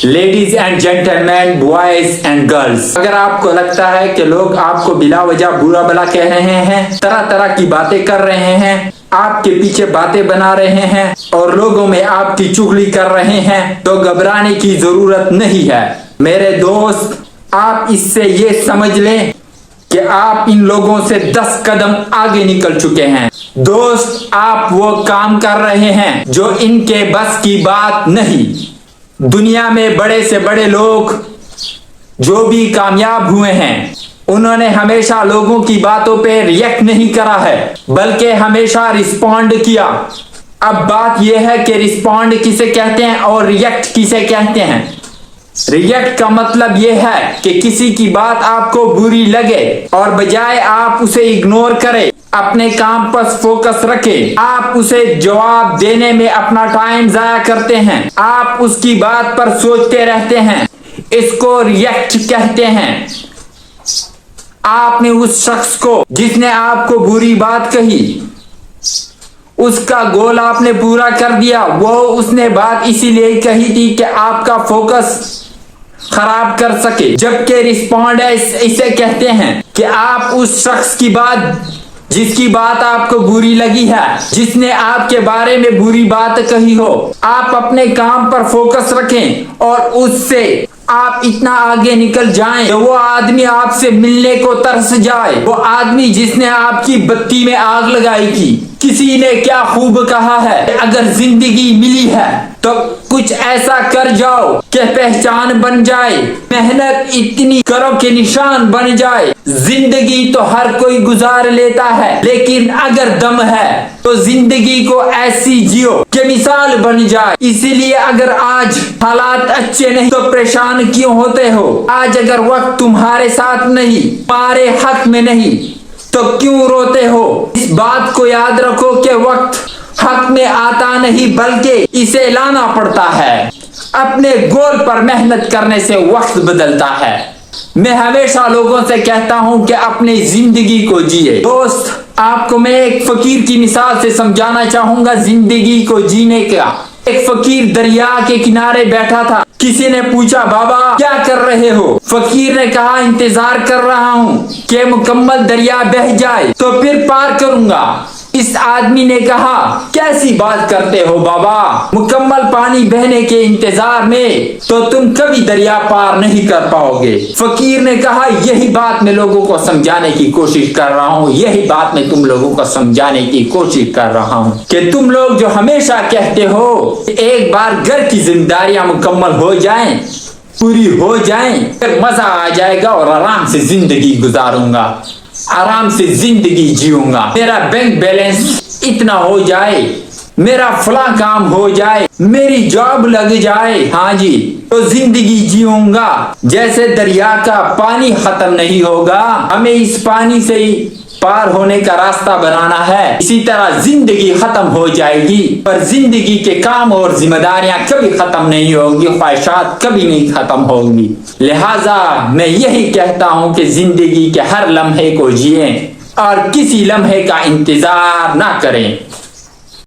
Ladies and gentlemen, boys and girls, اگر آپ کو لگتا ہے کہ لوگ آپ کو بلا وجہ برا بلا کہہ رہے ہیں، طرح طرح کی باتیں کر رہے ہیں، آپ کے پیچھے باتیں بنا رہے ہیں اور لوگوں میں آپ کی چغلی کر رہے ہیں، تو گھبرانے کی ضرورت نہیں ہے میرے دوست۔ آپ اس سے یہ سمجھ لیں کہ آپ ان لوگوں سے 10 قدم آگے نکل چکے ہیں۔ دوست، آپ وہ کام کر رہے ہیں جو ان کے بس کی بات نہیں۔ دنیا میں بڑے سے بڑے لوگ جو بھی کامیاب ہوئے ہیں، انہوں نے ہمیشہ لوگوں کی باتوں پہ ریئیکٹ نہیں کرا ہے، بلکہ ہمیشہ رسپونڈ کیا۔ اب بات یہ ہے کہ رسپونڈ کسے کہتے ہیں اور ریئیکٹ کسے کہتے ہیں۔ ریئیکٹ کا مطلب یہ ہے کہ کسی کی بات آپ کو بری لگے اور بجائے آپ اسے اگنور کریں، اپنے کام پر فوکس رکھیں، آپ اسے جواب دینے میں اپنا ٹائم ضائع کرتے ہیں، آپ اس کی بات پر سوچتے رہتے ہیں، اس کو ریئیکٹ کہتے ہیں۔ آپ نے اس شخص کو جس نے آپ کو بری بات کہی، اس کا گول آپ نے پورا کر دیا، وہ اس نے بات اسی لیے کہی تھی کہ آپ کا فوکس خراب کر سکے، جبکہ رسپونڈ اسے کہتے ہیں کہ آپ اس شخص کی بات جس کی بات آپ کو بری لگی ہے، جس نے آپ کے بارے میں بری بات کہی ہو، آپ اپنے کام پر فوکس رکھیں اور اس سے آپ اتنا آگے نکل جائیں کہ وہ آدمی آپ سے ملنے کو ترس جائے، وہ آدمی جس نے آپ کی بتی میں آگ لگائی تھی۔ کسی نے کیا خوب کہا ہے کہ اگر زندگی ملی ہے تو کچھ ایسا کر جاؤ کہ پہچان بن جائے، محنت اتنی کرو کہ نشان بن جائے۔ زندگی تو ہر کوئی گزار لیتا ہے، لیکن اگر دم ہے تو زندگی کو ایسی جیو کہ مثال بن جائے۔ اسی لیے اگر آج حالات اچھے نہیں تو پریشان کیوں ہوتے ہو؟ آج اگر وقت تمہارے ساتھ نہیں، تمہارے حق میں نہیں، تو کیوں روتے ہو؟ اس بات کو یاد رکھو کہ وقت حق میں آتا نہیں بلکہ اسے لانا پڑتا ہے۔ اپنے گول پر محنت کرنے سے وقت بدلتا ہے۔ میں ہمیشہ لوگوں سے کہتا ہوں کہ اپنی زندگی کو جیے۔ دوست، آپ کو میں ایک فقیر کی مثال سے سمجھانا چاہوں گا زندگی کو جینے کا۔ ایک فقیر دریا کے کنارے بیٹھا تھا۔ کسی نے پوچھا، بابا کیا کر رہے ہو؟ فقیر نے کہا، انتظار کر رہا ہوں کہ مکمل دریا بہہ جائے تو پھر پار کروں گا۔ اس آدمی نے کہا، کیسی بات کرتے ہو بابا، مکمل پانی بہنے کے انتظار میں تو تم کبھی دریا پار نہیں کر پاؤ گے۔ فقیر نے کہا، یہی بات میں لوگوں کو سمجھانے کی کوشش کر رہا ہوں، یہی بات میں تم لوگوں کو سمجھانے کی کوشش کر رہا ہوں کہ تم لوگ جو ہمیشہ کہتے ہو کہ ایک بار گھر کی ذمہ داریاں مکمل ہو جائیں، پوری ہو جائیں، پھر مزہ آ جائے گا اور آرام سے زندگی گزاروں گا، آرام سے زندگی جیوں گا، میرا بینک بیلنس اتنا ہو جائے، میرا فلاں کام ہو جائے، میری جاب لگ جائے، ہاں جی، تو زندگی جیوں گا۔ جیسے دریا کا پانی ختم نہیں ہوگا، ہمیں اس پانی سے ہی پار ہونے کا راستہ بنانا ہے، اسی طرح زندگی ختم ہو جائے گی، پر زندگی کے کام اور ذمہ داریاں کبھی ختم نہیں ہوں گی، خواہشات کبھی نہیں ختم ہوں گی۔ لہٰذا میں یہی کہتا ہوں کہ زندگی کے ہر لمحے کو جئیں اور کسی لمحے کا انتظار نہ کریں۔